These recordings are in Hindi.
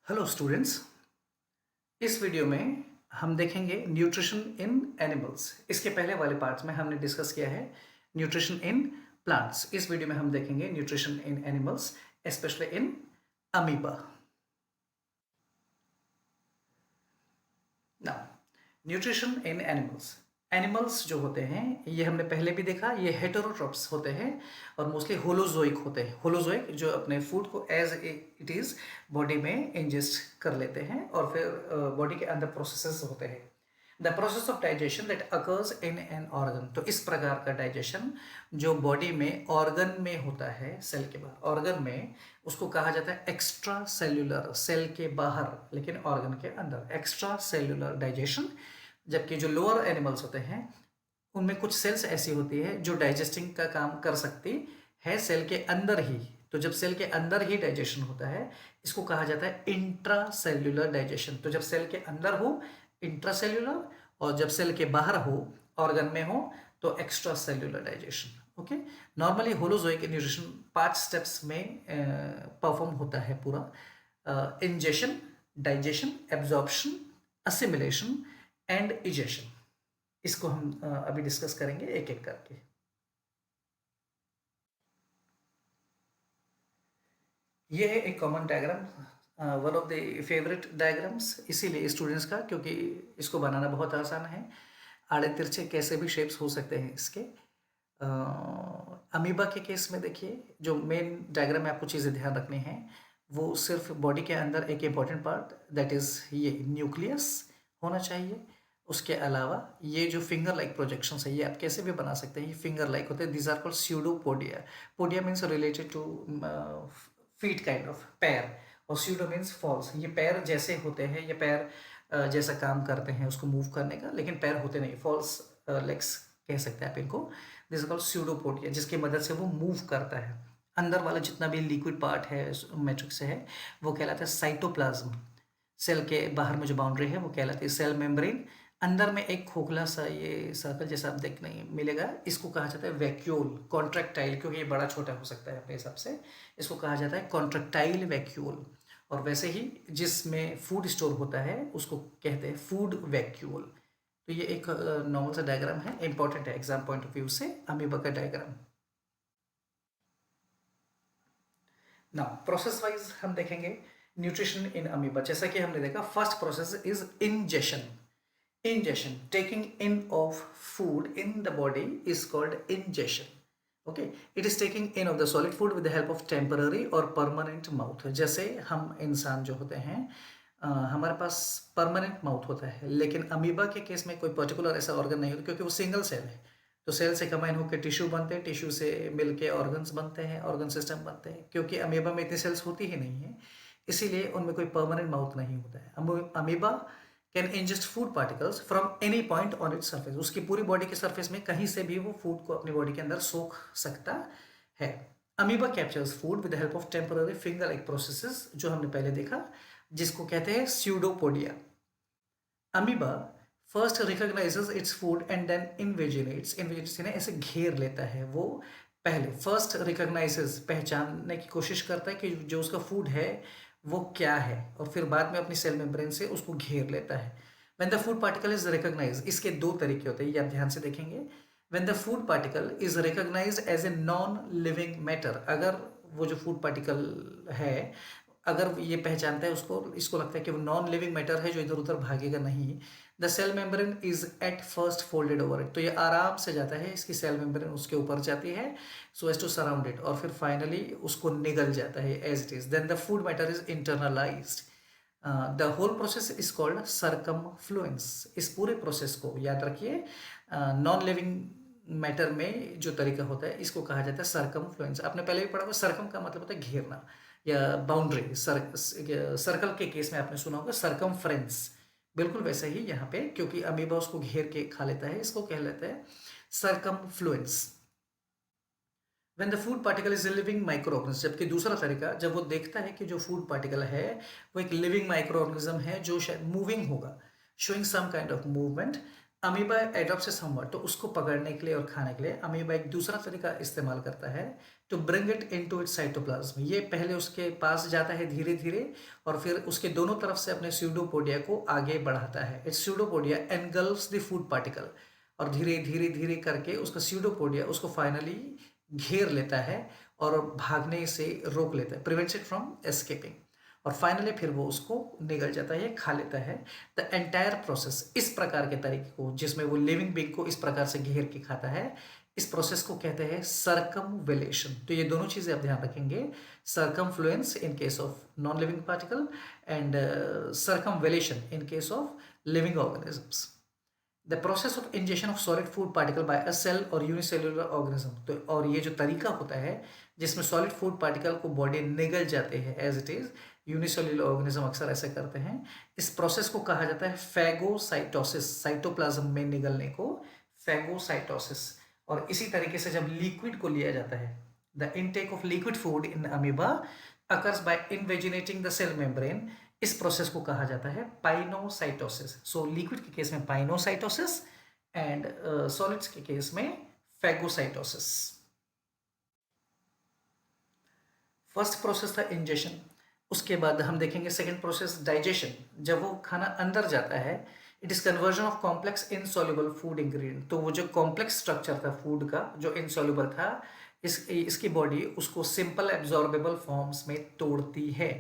Hello students. इस वीडियो में हम देखेंगे न्यूट्रिशन इन एनिमल्स। इसके पहले वाले पार्ट्स में हमने डिस्कस किया है न्यूट्रिशन इन प्लांट्स। इस वीडियो में हम देखेंगे nutrition in animals, specially in amoeba. Now, nutrition in animals. Animals जो होते हैं ये हमने पहले भी देखा, ये हेटेरोट्रॉप्स होते हैं और मोस्टली होलोजोइक होते हैं। होलोजोइक जो अपने फूड को एज इट इज़ बॉडी में इंजेस्ट कर लेते हैं और फिर बॉडी के अंदर प्रोसेसेस होते हैं। The process of digestion that occurs in an organ. तो इस प्रकार का डाइजेशन जो बॉडी में ऑर्गन में होता है, सेल के बाहर ऑर्गन में, उसको कहा जाता है एक्स्ट्रा सेल्यूलर। सेल के बाहर लेकिन ऑर्गन के अंदर एक्स्ट्रा सेल्यूलर डाइजेशन। जबकि जो लोअर एनिमल्स होते हैं उनमें कुछ सेल्स ऐसी होती है जो डाइजेस्टिंग का काम कर सकती है सेल के अंदर ही। तो जब सेल के अंदर ही डाइजेशन होता है इसको कहा जाता है इंट्रा सेल्यूलर डाइजेशन। तो जब सेल के अंदर हो इंट्रा सेल्यूलर, और जब सेल के बाहर हो ऑर्गन में हो तो extra cellular digestion. Okay, normally holozoic nutrition 5 steps में परफॉर्म होता है पूरा। Ingestion, digestion, absorption, assimilation and egestion. इसको हम अभी डिस्कस करेंगे एक एक करके। ये है एक common diagram, one of the favourite diagrams इसीलिए स्टूडेंट्स का, क्योंकि इसको बनाना बहुत आसान है। आड़े तिरछे कैसे भी शेप्स हो सकते हैं इसके। अमीबा के केस में देखिए, जो मेन डायग्राम में आपको चीज़ें ध्यान रखनी है वो सिर्फ बॉडी के अंदर एक इम्पॉर्टेंट पार्ट दैट इज़ ये न्यूक्लियस होना चाहिए। उसके अलावा ये जो फिंगर लाइक प्रोजेक्शंस है ये आप कैसे भी बना सकते हैं, ये फिंगर लाइक होते हैं। These are called pseudopodia. Podia means related to feet kind of, पैर, और स्यूडो मीन्स फॉल्स। ये पैर जैसे होते हैं, ये पैर जैसा काम करते हैं उसको मूव करने का, लेकिन पैर होते नहीं, फॉल्स लेग्स कह सकते हैं आप इनको। दिस इज कॉल्ड स्यूडोपोडिया, जिसकी मदद से वो मूव करता है। अंदर वाला जितना भी लिक्विड पार्ट है मैट्रिक्स से है वो कहलाता है साइटोप्लाज्म। सेल के बाहर में जो बाउंड्री है वो कहलाती है सेल मेम्ब्रेन। अंदर में एक खोखला सा ये सर्कल जैसा आप देखने मिलेगा, इसको कहा जाता है वैक्यूल, कॉन्ट्रैक्टाइल, क्योंकि ये बड़ा छोटा हो सकता है अपने हिसाब से, इसको कहा जाता है कॉन्ट्रैक्टाइल वैक्यूल। और वैसे ही जिसमें फूड स्टोर होता है उसको कहते हैं फूड वैक्यूल। तो ये एक नॉर्मल सा डायग्राम है, इंपॉर्टेंट है एग्जाम पॉइंट ऑफ व्यू से अमीबा का डायग्राम। नाउ प्रोसेस वाइज हम देखेंगे न्यूट्रिशन इन अमीबा। जैसा कि हमने देखा, first process is ingestion. Ingestion, taking in of food in the body is called ingestion. Okay, it is taking in of the solid food with the help of temporary or permanent mouth. जैसे हम इंसान जो होते हैं हमारे पास परमानेंट माउथ होता है, लेकिन अमीबा के केस में कोई पर्टिकुलर ऐसा ऑर्गन नहीं होता क्योंकि वो सिंगल सेल है। तो सेल से कंबाइन होकर टिश्यू बनते हैं, टिश्यू से मिलके ऑर्गन्स बनते हैं, ऑर्गन सिस्टम बनते हैं। क्योंकि अमीबा में इतनी सेल्स होती ही नहीं है इसीलिए उनमें कोई परमानेंट माउथ नहीं होता है। Amoeba can ingest food particles from any point on its surface. उसकी पूरी बॉडी के सरफेस में कहीं से भी वो फूड को अपनी बॉडी के अंदर सोख सकता है। Amoeba captures food with the help of temporary finger like processes, जो हमने पहले देखा, जिसको कहते हैं pseudopodia. Amoeba first recognizes its food and then invaginates. Invaginates यानी ऐसे घेर लेता है वो। पहले फर्स्ट रिकॉग्नाइजेस, पहचानने की कोशिश करता है कि जो उसका फूड है वो क्या है, और फिर बाद में अपनी सेल मेम्ब्रेन से उसको घेर लेता है। When the food particle is recognise, इसके दो तरीके होते हैं, ये आप ध्यान से देखेंगे। When the food particle is recognised as a non living matter, अगर वो जो फूड पार्टिकल है अगर ये पहचानता है उसको, इसको लगता है कि वो नॉन लिविंग मैटर है जो इधर उधर भागेगा नहीं, the cell membrane is at first folded over it, तो ये आराम से जाता है, इसकी सेल मेम्ब्रेन उसके ऊपर जाती है so as to surround it, और फिर फाइनली उसको निगल जाता है as it is. Then the food matter is internalized. The whole process is called circumfluence. इस पूरे प्रोसेस को याद रखिए, नॉन लिविंग मैटर में जो तरीका होता है इसको कहा जाता है सरकमफ्लुएंस। आपने पहले भी पढ़ा होगा, सरकम का मतलब होता है घेरना या बाउंड्री। सर्कल के केस में आपने सुना होगा सरकमफ्रेंस, बिल्कुल वैसे ही यहाँ पे, क्योंकि अमीबा उसको घेर के खा लेता है, इसको कह लेते हैं circumfluence. When the food particle is a living micro organism, जबकि दूसरा तरीका, जब वो देखता है कि जो फूड पार्टिकल है वो एक लिविंग माइक्रो ऑर्गेनिज्म है जो शायद मूविंग होगा, showing some kind of movement, amoeba adopts somewhat, तो उसको पकड़ने के लिए और खाने के लिए अमीबा एक दूसरा तरीका इस्तेमाल करता है to bring it into its cytoplasm. ये पहले उसके पास जाता है धीरे धीरे और फिर उसके दोनों तरफ से अपने स्यूडोपोडिया को आगे बढ़ाता है। Its pseudopodia engulfs the food particle, और धीरे धीरे धीरे करके उसका स्यूडोपोडिया उसको फाइनली घेर लेता है और भागने से रोक लेता है, प्रिवेंट्स इट फ्रॉम एस्केपिंग, और फाइनली फिर वो उसको निगल जाता है, खा लेता है। द एंटायर प्रोसेस, इस प्रकार के तरीके को जिसमें वो लिविंग बींग को इस प्रकार से घेर के खाता है, इस प्रोसेस को कहते हैं सर्कमवेलेशन। तो ये दोनों चीजें आप ध्यान रखेंगे, circumfluence in case of non living particle and circumvallation in case of living organisms. The process of ingestion of solid food particle by a cell or unicellular organism. तो और ये जो तरीका होता है जिसमें सॉलिड फूड पार्टिकल को बॉडी निगल जाते हैं as it is, unicellular organism अक्सर ऐसे करते हैं। इस प्रोसेस को कहा जाता है फैगोसाइटोसिस, साइटोप्लाज्म में निगलने को फैगोसाइटोसिस। और इसी तरीके से जब लिक्विड को लिया जाता है, the intake of liquid food in amoeba occurs by invaginating the cell membrane, इस प्रोसेस को कहा जाता है पाइनोसाइटोसिस। सो लिक्विड के केस में पाइनोसाइटोसिस एंड सॉलिड्स के केस में फैगोसाइटोसिस। फर्स्ट प्रोसेस था इंजेशन, उसके बाद हम देखेंगे सेकेंड प्रोसेस डाइजेशन। जब वो खाना अंदर जाता है, it is conversion of complex insoluble food ingredient. तो वो जो कॉम्प्लेक्स स्ट्रक्चर था फूड का जो इनसॉल्युबल था, इसकी बॉडी उसको सिंपल एब्जॉर्बेबल फॉर्म्स में तोड़ती है।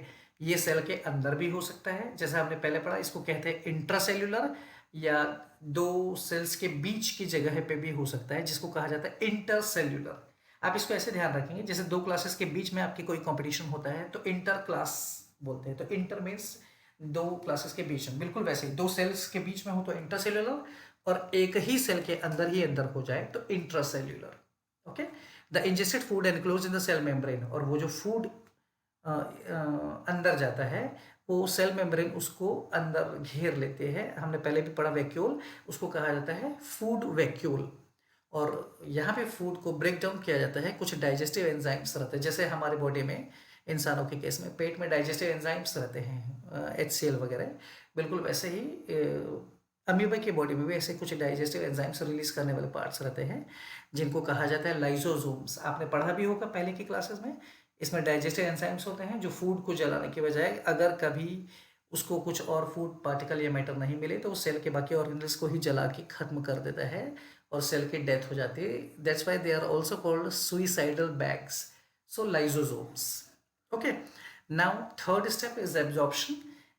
ये सेल के अंदर भी हो सकता है, जैसा हमने पहले पढ़ा, इसको कहते हैं इंट्रासेल्युलर, या दो सेल्स के बीच की जगह पे भी हो सकता है जिसको कहा जाता है इंटरसेल्युलर। आप इसको ऐसे ध्यान रखेंगे, जैसे दो क्लासेस के बीच में आपकी कोई कंपटीशन होता है तो इंटर क्लास बोलते हैं। तो इंटर मीन्स दो क्लासेस के बीच में, बिल्कुल वैसे ही दो सेल्स के बीच में हो तो इंटरसेल्युलर, और एक ही सेल के अंदर ही अंदर हो जाए तो intracellular. Okay, the ingested food enclose in the cell membrane, और वो जो फूड अंदर जाता है वो सेल मेम्ब्रेन उसको अंदर घेर लेते हैं। हमने पहले भी पढ़ा वैक्यूल, उसको कहा जाता है फूड वैक्यूल। और यहाँ पे फूड को ब्रेक डाउन किया जाता है, कुछ डाइजेस्टिव एंजाइम्स रहते हैं, जैसे हमारे बॉडी में इंसानों के केस में पेट में डाइजेस्टिव एंजाइम्स रहते हैं, HCl वगैरह, बिल्कुल वैसे ही अमीबा की बॉडी में भी ऐसे कुछ डाइजेस्टिव एंजाइम्स रिलीज करने वाले पार्ट्स रहते हैं जिनको कहा जाता है लाइसोसोम्स। आपने पढ़ा भी होगा पहले की क्लासेस में। इसमें डाइजेस्टिव एंजाइम्स होते हैं जो फूड को जलाने के बजाय, अगर कभी उसको कुछ और फूड पार्टिकल या मैटर नहीं मिले तो सेल के बाकी ऑर्गेनल्स को ही जला के खत्म कर देता है और सेल की डेथ हो जाती है। That's why they are also called suicidal bags, so lysosomes. Okay, now third step is absorption.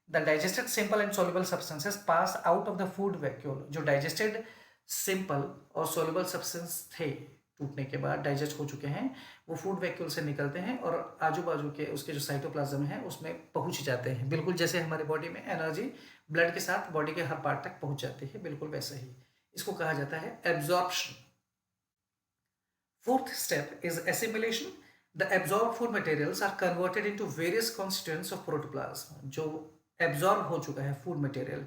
The digested simple and soluble substances pass out of the food vacuole. जो डाइजेस्टेड सिंपल और सॉल्युबल सब्सटेंस थे, टूटने के बाद डाइजेस्ट हो चुके हैं, वो फूड वैक्यूल से निकलते हैं और आजू बाजू के उसके जो साइटोप्लाज्म है उसमें पहुंच जाते हैं। बिल्कुल जैसे हमारे बॉडी में एनर्जी ब्लड के साथ बॉडी के हर पार्ट तक पहुंच जाती है, बिल्कुल वैसे ही इसको कहा जाता है absorption. Fourth step is assimilation. The absorb food materials are converted into various constituents of protoplasm. जो एब्जॉर्ब हो चुका है फूड मटेरियल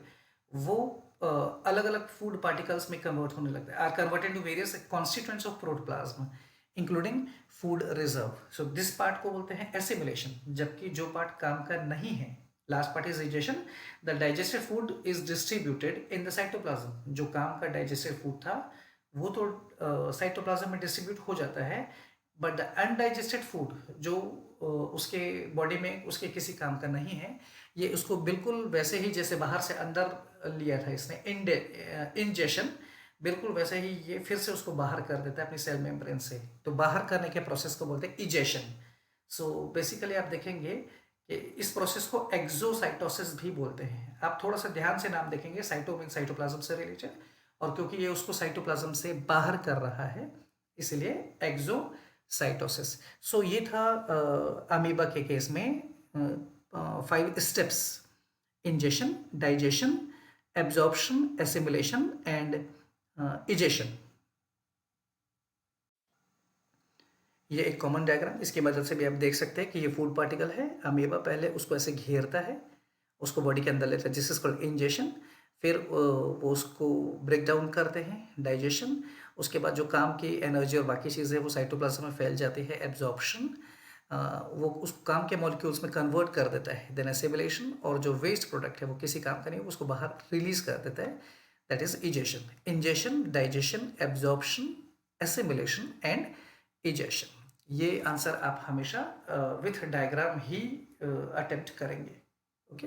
वो अलग अलग फूड पार्टिकल्स में कन्वर्ट होने लगता है, are converted to various constituents of protoplasm including food reserve. So this part को बोलते हैं एसिमिलेशन। जबकि जो पार्ट काम का नहीं है, last part is digestion. The digested food is distributed in the cytoplasm. जो काम का डाइजेस्टेड फूड था वो तो साइटोप्लाज्म में डिस्ट्रीब्यूट हो जाता है, बट द अनडाइजेस्टेड फूड जो उसके बॉडी में उसके किसी काम का नहीं है, ये उसको बिल्कुल वैसे ही जैसे बाहर से अंदर लिया था इसने इंजेशन, बिल्कुल वैसे ही ये फिर से उसको बाहर कर देता है अपनी सेल मेम्ब्रेन से। तो बाहर करने के प्रोसेस को बोलते हैं इजेशन। सो बेसिकली आप देखेंगे कि इस प्रोसेस को एक्सोसाइटोसिस भी बोलते हैं। आप थोड़ा सा ध्यान से नाम देखेंगे, साइटो मीन साइटोप्लाज्म से रिलेटेड, और क्योंकि ये उसको साइटोप्लाज्म से बाहर कर रहा है इसलिए एक्सोसाइटोसिस। सो ये था अमीबा के केस में 5 steps: ingestion, digestion, absorption, assimilation and egestion. ये एक कॉमन डायग्राम, इसकी मदद से भी आप देख सकते हैं कि ये फूड पार्टिकल है। अमीबा पहले उसको ऐसे घेरता है, उसको बॉडी के अंदर लेता है, जिस इज कॉल्ड इंजेशन। फिर वो उसको ब्रेक डाउन करते हैं, डाइजेशन। उसके बाद जो काम की एनर्जी और बाकी चीज़ें वो साइटोप्लाज्म में फैल जाती है, एब्जॉर्प्शन। वो उस काम के मॉलिक्यूल्स में कन्वर्ट कर देता है, देन एसिमिलेशन। और जो वेस्ट प्रोडक्ट है वो किसी काम का नहीं, उसको बाहर रिलीज कर देता है, that is egestion. Ingestion, digestion, absorption, assimilation and egestion, ये आंसर आप हमेशा विथ डायग्राम ही अटेम्प्ट करेंगे. ओके.